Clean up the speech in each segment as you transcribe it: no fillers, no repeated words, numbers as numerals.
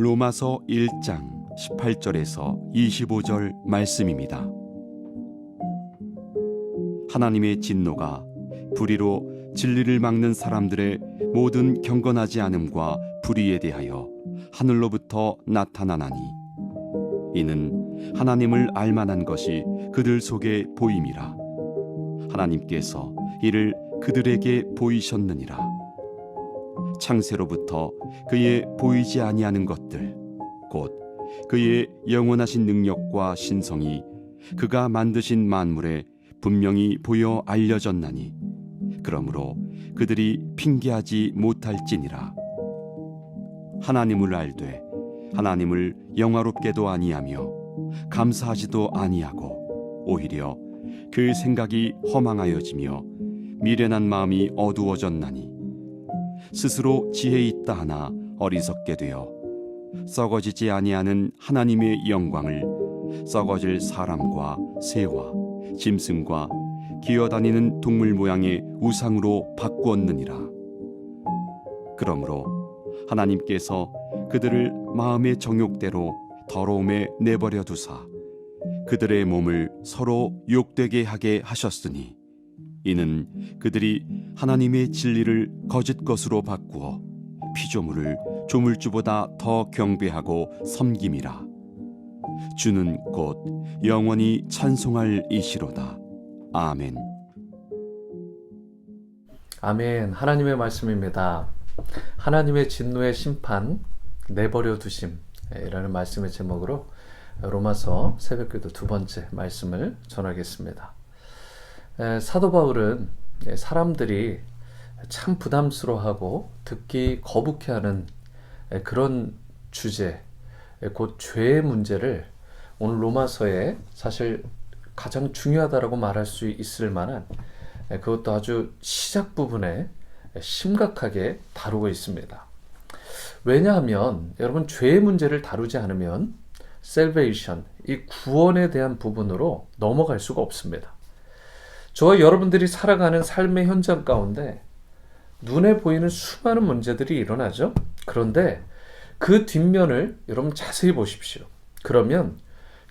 로마서 1장 18절에서 25절 말씀입니다. 하나님의 진노가 불의로 진리를 막는 사람들의 모든 경건하지 않음과 불의에 대하여 하늘로부터 나타나나니 이는 하나님을 알만한 것이 그들 속에 보임이라. 하나님께서 이를 그들에게 보이셨느니라. 창세로부터 그의 보이지 아니하는 것들 곧 그의 영원하신 능력과 신성이 그가 만드신 만물에 분명히 보여 알려졌나니 그러므로 그들이 핑계하지 못할지니라. 하나님을 알되 하나님을 영화롭게도 아니하며 감사하지도 아니하고 오히려 그 생각이 허망하여지며 미련한 마음이 어두워졌나니 스스로 지혜 있다 하나 어리석게 되어 썩어지지 아니하는 하나님의 영광을 썩어질 사람과 새와 짐승과 기어다니는 동물 모양의 우상으로 바꾸었느니라. 그러므로 하나님께서 그들을 마음의 정욕대로 더러움에 내버려 두사 그들의 몸을 서로 욕되게 하게 하셨으니 이는 그들이 하나님의 진리를 거짓 것으로 바꾸어 피조물을 조물주보다 더 경배하고 섬김이라. 주는 곧 영원히 찬송할 이시로다. 아멘. 아멘. 하나님의 말씀입니다. 하나님의 진노의 심판, 내버려 두심이라는 말씀의 제목으로 로마서 새벽기도 두 번째 말씀을 전하겠습니다. 사도 바울은 사람들이 참 부담스러워하고 듣기 거북해하는 그런 주제, 곧 죄의 문제를 오늘 로마서에 사실 가장 중요하다라고 말할 수 있을 만한 그것도 아주 시작 부분에 심각하게 다루고 있습니다. 왜냐하면 여러분 죄의 문제를 다루지 않으면 salvation, 이 구원에 대한 부분으로 넘어갈 수가 없습니다. 저와 여러분들이 살아가는 삶의 현장 가운데 눈에 보이는 수많은 문제들이 일어나죠. 그런데 그 뒷면을 여러분 자세히 보십시오. 그러면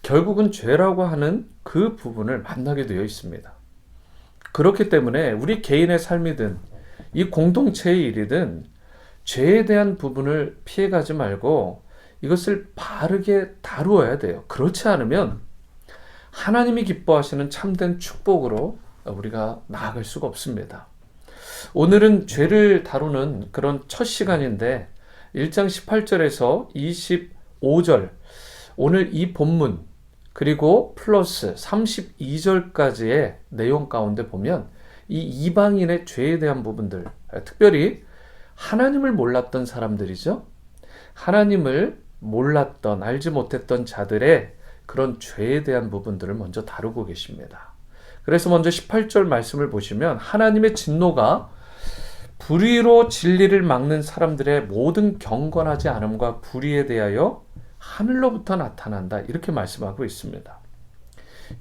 결국은 죄라고 하는 그 부분을 만나게 되어 있습니다. 그렇기 때문에 우리 개인의 삶이든 이 공동체의 일이든 죄에 대한 부분을 피해가지 말고 이것을 바르게 다루어야 돼요. 그렇지 않으면 하나님이 기뻐하시는 참된 축복으로 우리가 나아갈 수가 없습니다. 오늘은 죄를 다루는 그런 첫 시간인데 1장 18절에서 25절 오늘 이 본문 그리고 플러스 32절까지의 내용 가운데 보면 이 이방인의 죄에 대한 부분들, 특별히 하나님을 몰랐던 사람들이죠. 하나님을 몰랐던, 알지 못했던 자들의 그런 죄에 대한 부분들을 먼저 다루고 계십니다. 그래서 먼저 18절 말씀을 보시면 하나님의 진노가 불의로 진리를 막는 사람들의 모든 경건하지 않음과 불의에 대하여 하늘로부터 나타난다. 이렇게 말씀하고 있습니다.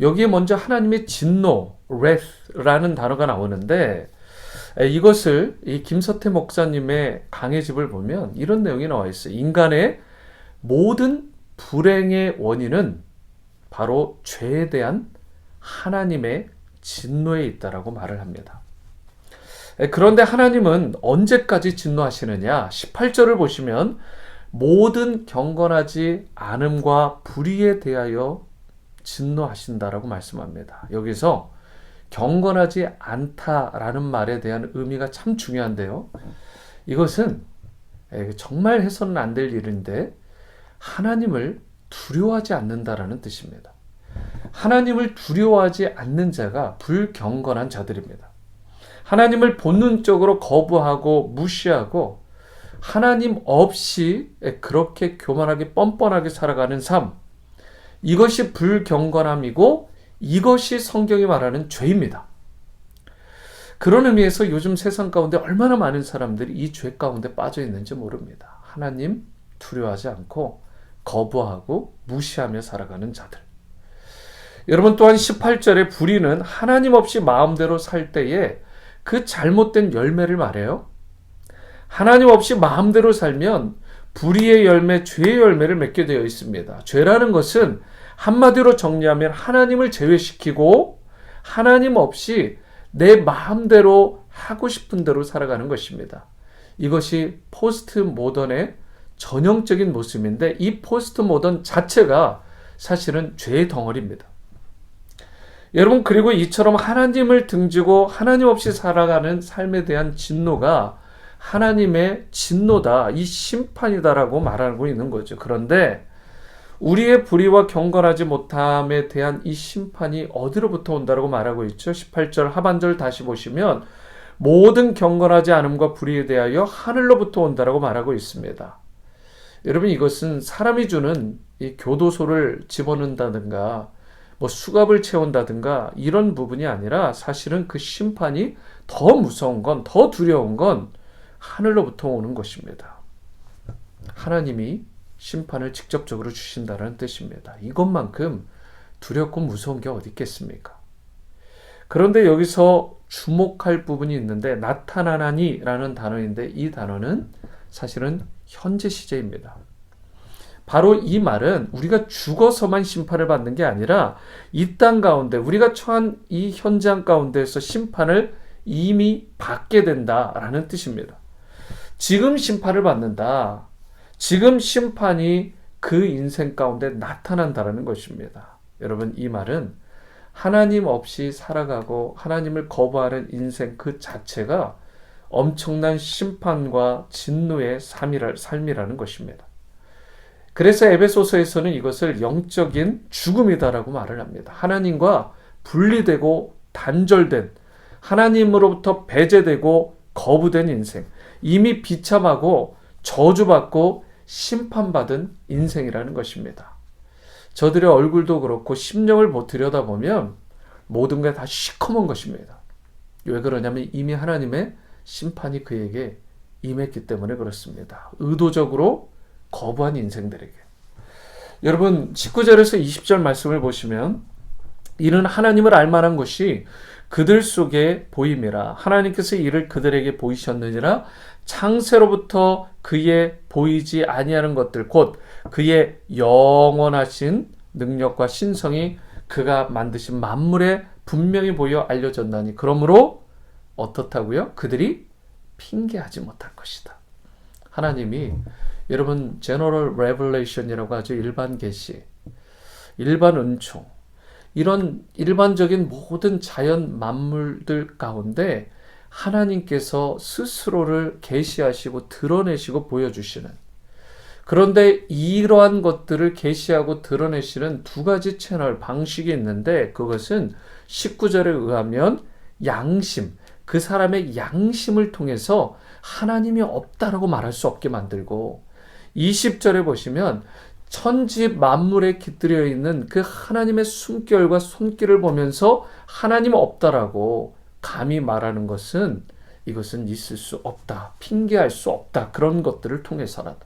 여기에 먼저 하나님의 진노, wrath라는 단어가 나오는데 이것을 이 김서태 목사님의 강해집을 보면 이런 내용이 나와 있어요. 인간의 모든 불행의 원인은 바로 죄에 대한 하나님의 진노에 있다라고 말을 합니다. 그런데 하나님은 언제까지 진노하시느냐? 18절을 보시면 모든 경건하지 않음과 불의에 대하여 진노하신다라고 말씀합니다. 여기서 경건하지 않다라는 말에 대한 의미가 참 중요한데요. 이것은 정말 해서는 안 될 일인데 하나님을 두려워하지 않는다라는 뜻입니다. 하나님을 두려워하지 않는 자가 불경건한 자들입니다. 하나님을 본능적으로 거부하고 무시하고 하나님 없이 그렇게 교만하게 뻔뻔하게 살아가는 삶, 이것이 불경건함이고 이것이 성경이 말하는 죄입니다. 그런 의미에서 요즘 세상 가운데 얼마나 많은 사람들이 이 죄 가운데 빠져 있는지 모릅니다. 하나님 두려워하지 않고 거부하고 무시하며 살아가는 자들. 여러분 또한 18절의 불의는 하나님 없이 마음대로 살 때에 그 잘못된 열매를 말해요. 하나님 없이 마음대로 살면 불의의 열매, 죄의 열매를 맺게 되어 있습니다. 죄라는 것은 한마디로 정리하면 하나님을 제외시키고 하나님 없이 내 마음대로 하고 싶은 대로 살아가는 것입니다. 이것이 포스트 모던의 전형적인 모습인데 이 포스트 모던 자체가 사실은 죄의 덩어리입니다. 여러분, 그리고 이처럼 하나님을 등지고 하나님 없이 살아가는 삶에 대한 진노가 하나님의 진노다, 이 심판이다라고 말하고 있는 거죠. 그런데 우리의 불의와 경건하지 못함에 대한 이 심판이 어디로부터 온다라고 말하고 있죠. 18절 하반절 다시 보시면 모든 경건하지 않음과 불의에 대하여 하늘로부터 온다라고 말하고 있습니다. 여러분, 이것은 사람이 주는 이 교도소를 집어넣는다든가 뭐 수갑을 채운다든가 이런 부분이 아니라 사실은 그 심판이 더 무서운 건, 더 두려운 건 하늘로부터 오는 것입니다. 하나님이 심판을 직접적으로 주신다는 뜻입니다. 이것만큼 두렵고 무서운 게 어디 있겠습니까? 그런데 여기서 주목할 부분이 있는데 나타나나니라는 단어인데 이 단어는 사실은 현재 시제입니다. 바로 이 말은 우리가 죽어서만 심판을 받는 게 아니라 이 땅 가운데 우리가 처한 이 현장 가운데에서 심판을 이미 받게 된다라는 뜻입니다. 지금 심판을 받는다. 지금 심판이 그 인생 가운데 나타난다라는 것입니다. 여러분, 이 말은 하나님 없이 살아가고 하나님을 거부하는 인생 그 자체가 엄청난 심판과 진노의 삶이라는 것입니다. 그래서 에베소서에서는 이것을 영적인 죽음이다라고 말을 합니다. 하나님과 분리되고 단절된, 하나님으로부터 배제되고 거부된 인생, 이미 비참하고 저주받고 심판받은 인생이라는 것입니다. 저들의 얼굴도 그렇고 심령을 들여다보면 모든 게 다 시커먼 것입니다. 왜 그러냐면 이미 하나님의 심판이 그에게 임했기 때문에 그렇습니다. 의도적으로 거부한 인생들에게. 여러분, 19절에서 20절 말씀을 보시면 이는 하나님을 알만한 것이 그들 속에 보임이라. 하나님께서 이를 그들에게 보이셨느니라. 창세로부터 그의 보이지 아니하는 것들 곧 그의 영원하신 능력과 신성이 그가 만드신 만물에 분명히 보여 알려졌나니 그러므로 어떻다고요? 그들이 핑계하지 못할 것이다. 하나님이 여러분 제너럴 레벨레이션이라고 하죠. 일반 계시, 일반 은총, 이런 일반적인 모든 자연 만물들 가운데 하나님께서 스스로를 계시하시고 드러내시고 보여주시는, 그런데 이러한 것들을 계시하고 드러내시는 두 가지 채널 방식이 있는데 그것은 19절에 의하면 양심, 그 사람의 양심을 통해서 하나님이 없다라고 말할 수 없게 만들고 20절에 보시면 천지 만물에 깃들여 있는 그 하나님의 숨결과 손길을 보면서 하나님 없다라고 감히 말하는 것은 이것은 있을 수 없다, 핑계할 수 없다, 그런 것들을 통해서라도.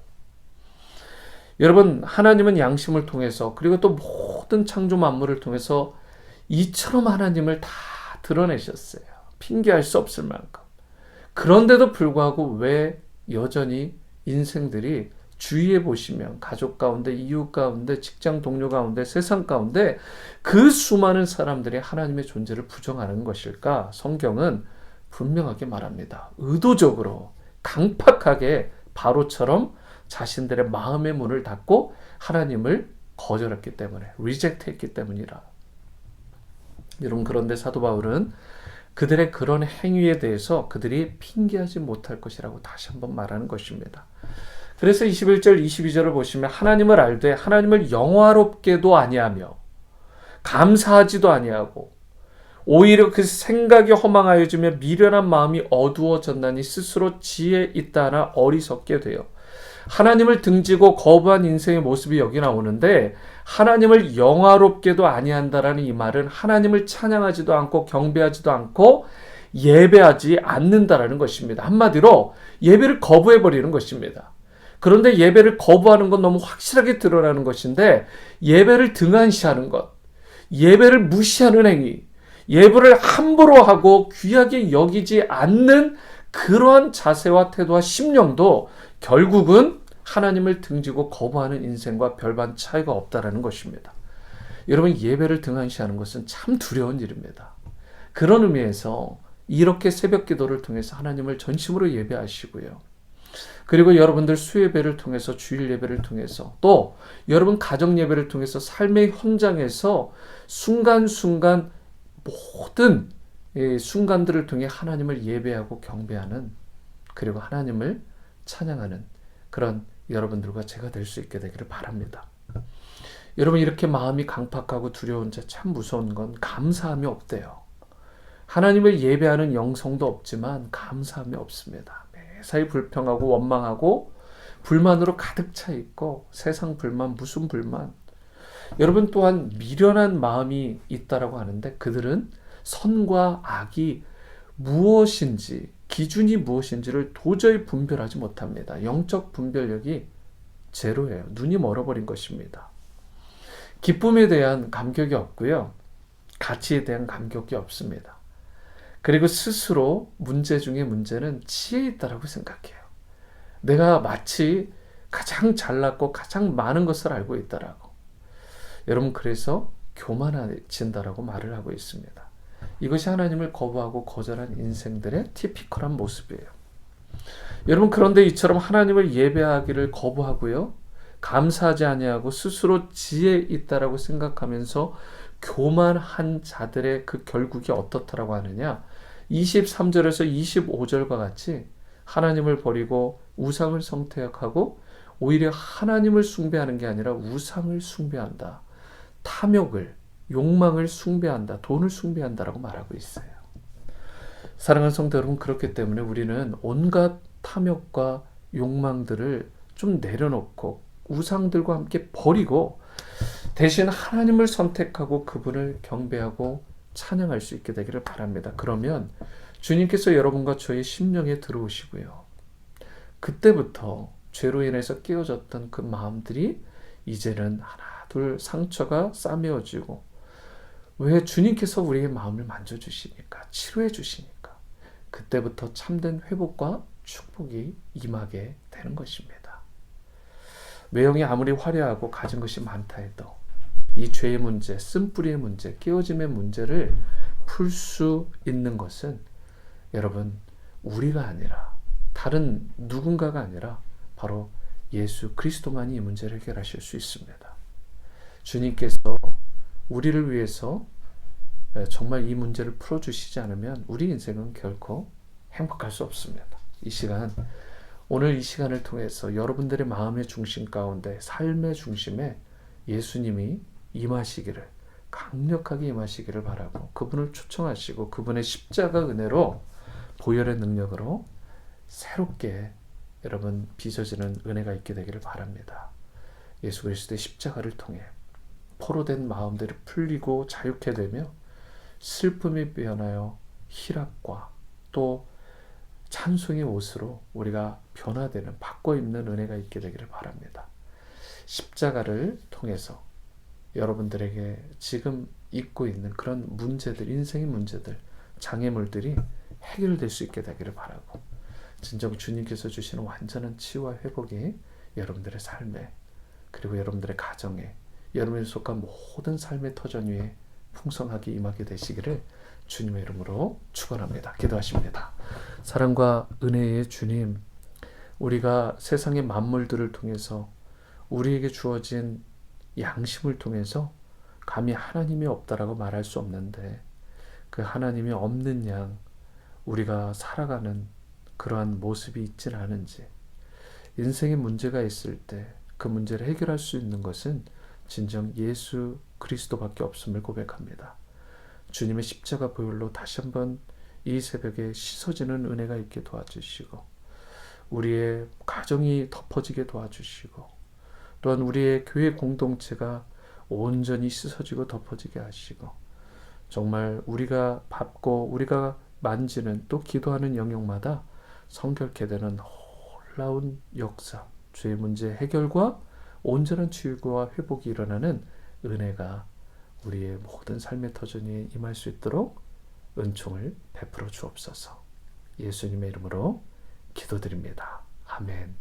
여러분, 하나님은 양심을 통해서 그리고 또 모든 창조 만물을 통해서 이처럼 하나님을 다 드러내셨어요. 핑계할 수 없을 만큼. 그런데도 불구하고 왜 여전히 인생들이 주위에 보시면 가족 가운데, 이웃 가운데, 직장 동료 가운데, 세상 가운데 그 수많은 사람들이 하나님의 존재를 부정하는 것일까? 성경은 분명하게 말합니다. 의도적으로 강팍하게 바로처럼 자신들의 마음의 문을 닫고 하나님을 거절했기 때문에, 리젝트했기 때문이라. 여러분, 그런데 사도 바울은 그들의 그런 행위에 대해서 그들이 핑계하지 못할 것이라고 다시 한번 말하는 것입니다. 그래서 21절, 22절을 보시면 하나님을 알되 하나님을 영화롭게도 아니하며 감사하지도 아니하고 오히려 그 생각이 허망하여지며 미련한 마음이 어두워졌나니 스스로 지혜 있다 하나 어리석게 되어 하나님을 등지고 거부한 인생의 모습이 여기 나오는데 하나님을 영화롭게도 아니한다라는 이 말은 하나님을 찬양하지도 않고 경배하지도 않고 예배하지 않는다라는 것입니다. 한마디로 예배를 거부해버리는 것입니다. 그런데 예배를 거부하는 건 너무 확실하게 드러나는 것인데 예배를 등한시하는 것, 예배를 무시하는 행위, 예배를 함부로 하고 귀하게 여기지 않는 그러한 자세와 태도와 심령도 결국은 하나님을 등지고 거부하는 인생과 별반 차이가 없다라는 것입니다. 여러분, 예배를 등한시하는 것은 참 두려운 일입니다. 그런 의미에서 이렇게 새벽 기도를 통해서 하나님을 전심으로 예배하시고요. 그리고 여러분들 수예배를 통해서, 주일 예배를 통해서, 또 여러분 가정 예배를 통해서 삶의 현장에서 순간순간 모든 순간들을 통해 하나님을 예배하고 경배하는, 그리고 하나님을 찬양하는 그런 여러분들과 제가 될 수 있게 되기를 바랍니다. 여러분, 이렇게 마음이 강팍하고 두려운 자 참 무서운 건 감사함이 없대요. 하나님을 예배하는 영성도 없지만 감사함이 없습니다. 매사에 불평하고 원망하고 불만으로 가득 차 있고, 세상 불만, 무슨 불만. 여러분, 또한 미련한 마음이 있다라고 하는데, 그들은 선과 악이 무엇인지, 기준이 무엇인지를 도저히 분별하지 못합니다. 영적 분별력이 제로예요. 눈이 멀어버린 것입니다. 기쁨에 대한 감격이 없고요. 가치에 대한 감격이 없습니다. 그리고 스스로 문제 중에 문제는 지혜에 있다라고 생각해요. 내가 마치 가장 잘났고 가장 많은 것을 알고 있다라고. 여러분, 그래서 교만해진다라고 말을 하고 있습니다. 이것이 하나님을 거부하고 거절한 인생들의 티피컬한 모습이에요. 여러분, 그런데 이처럼 하나님을 예배하기를 거부하고요, 감사하지 아니하고 스스로 지혜 있다라고 생각하면서 교만한 자들의 그 결국이 어떻다라고 하느냐, 23절에서 25절과 같이 하나님을 버리고 우상을 선택하고 오히려 하나님을 숭배하는 게 아니라 우상을 숭배한다. 탐욕을, 욕망을 숭배한다. 돈을 숭배한다라고 말하고 있어요. 사랑하는 성도 여러분, 그렇기 때문에 우리는 온갖 탐욕과 욕망들을 좀 내려놓고 우상들과 함께 버리고 대신 하나님을 선택하고 그분을 경배하고 찬양할 수 있게 되기를 바랍니다. 그러면 주님께서 여러분과 저의 심령에 들어오시고요, 그때부터 죄로 인해서 깨어졌던 그 마음들이 이제는 하나 둘 상처가 싸매어지고, 왜 주님께서 우리의 마음을 만져주시니까, 치료해 주시니까 그때부터 참된 회복과 축복이 임하게 되는 것입니다. 외형이 아무리 화려하고 가진 것이 많다 해도 이 죄의 문제, 쓴뿌리의 문제, 깨어짐의 문제를 풀 수 있는 것은 여러분, 우리가 아니라, 다른 누군가가 아니라 바로 예수 그리스도만이 이 문제를 해결하실 수 있습니다. 주님께서 우리를 위해서 정말 이 문제를 풀어주시지 않으면 우리 인생은 결코 행복할 수 없습니다. 이 시간, 오늘 이 시간을 통해서 여러분들의 마음의 중심 가운데, 삶의 중심에 예수님이 임하시기를, 강력하게 임하시기를 바라고, 그분을 초청하시고 그분의 십자가 은혜로, 보혈의 능력으로 새롭게 여러분 빚어지는 은혜가 있게 되기를 바랍니다. 예수 그리스도의 십자가를 통해 포로된 마음들이 풀리고 자유케 되며 슬픔이 변하여 희락과 또 찬송의 옷으로 우리가 변화되는, 바꿔 입는 은혜가 있게 되기를 바랍니다. 십자가를 통해서 여러분들에게 지금 잊고 있는 그런 문제들, 인생의 문제들, 장애물들이 해결될 수 있게 되기를 바라고, 진정 주님께서 주시는 완전한 치유와 회복이 여러분들의 삶에, 그리고 여러분들의 가정에, 여러분이 속한 모든 삶의 터전 위에 풍성하게 임하게 되시기를 주님의 이름으로 축원합니다. 기도하십니다. 사랑과 은혜의 주님, 우리가 세상의 만물들을 통해서, 우리에게 주어진 양심을 통해서 감히 하나님이 없다라고 말할 수 없는데, 그 하나님이 없는 양 우리가 살아가는 그러한 모습이 있진 않은지, 인생에 문제가 있을 때 그 문제를 해결할 수 있는 것은 진정 예수 그리스도밖에 없음을 고백합니다. 주님의 십자가 보혈로 다시 한번 이 새벽에 씻어지는 은혜가 있게 도와주시고, 우리의 가정이 덮어지게 도와주시고, 또한 우리의 교회 공동체가 온전히 씻어지고 덮어지게 하시고, 정말 우리가 밟고 우리가 만지는, 또 기도하는 영역마다 성결케 되는 놀라운 역사, 죄의 문제 해결과 온전한 치유와 회복이 일어나는 은혜가 우리의 모든 삶의 터전에 임할 수 있도록 은총을 베풀어 주옵소서. 예수님의 이름으로 기도드립니다. 아멘.